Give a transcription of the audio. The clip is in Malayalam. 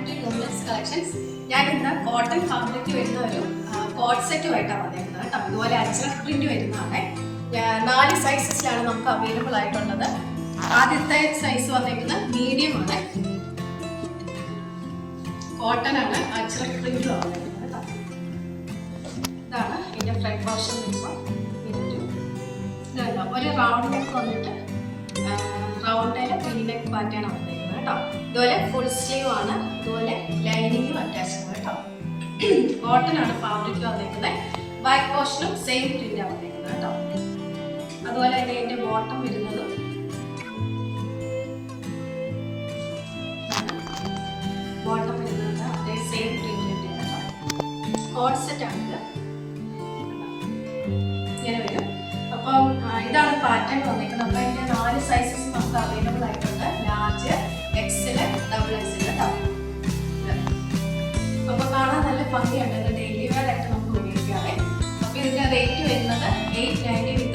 To units collections. ഞാൻ ഇന്ന് കോട്ടൺ ഫാബ്രിക് വരുന്ന ഒരു കോട്ട് സെറ്റുമായിട്ടാണ് വന്നിരിക്കുന്നത് കേട്ടോ. അതുപോലെ അജ്രക് പ്രിന്റ് വരുന്നതാണ്. 4 സൈസസിലാണ് നമുക്ക് അവൈലബിൾ ആയിട്ടുള്ളത്. ആദ്യത്തെ സൈസ് വന്നിരിക്കുന്നത് മീഡിയം ആണ്, കോട്ടൺ ആണ്, അജ്രക് പ്രിന്റും ആണ് വരുന്നത് കേട്ടോ. ഇതാണ് ഇതിന്റെ ഫ്രണ്ട് പോർഷൻ വരുമ്പോൾ ഇതല്ല ഒരു റൗണ്ട് നെക്ക് വന്നിട്ട് റൗണ്ടിൽ വി നെക്ക് പാറ്റേൺ വന്നിരിക്കുന്നത് കേട്ടോ. ഇതുപോലെ ഫുൾ സ്ലീവ് ആണ്, ഇതുപോലെ ലൈനിങ്ങും അറ്റാച്ച് ആണ് കേട്ടോ. കോട്ടൺ ആണ് ഫാബ്രിക് വന്നിരിക്കുന്നത്. ബാക്ക് പോർഷനും സെയിം പ്രിന്റ് ആണ് വന്നിരിക്കുന്നത് കേട്ടോ. അതുപോലെ തന്നെ ഇതിന്റെ ബോട്ടം വരുന്നത് ബോട്ടം വരുന്നത് അതേ സെയിം പ്രിന്റ് കേട്ടോ. കോട്ട് സെറ്റ് ആണിത്, ഇങ്ങനെ വരും. അപ്പം ഇതാണ് പാറ്റേൺ വന്നിരിക്കുന്നത്. അപ്പോൾ ഇതിന്റെ 4 സൈസസ് നമുക്ക് അവൈലബിൾ ആയിട്ടുണ്ട്. ലാർജ്, എക്സൽ, ഡബിൾ എക്സൽ കേട്ടോ. അപ്പോൾ കാണാൻ നല്ല ഭംഗിയുണ്ട്. ഡെയിലി വെയർ ആയിട്ട് നമുക്ക് ഉപയോഗിക്കാവേ. അപ്പോൾ ഇതിന്റെ റേറ്റ് വരുന്നത് 890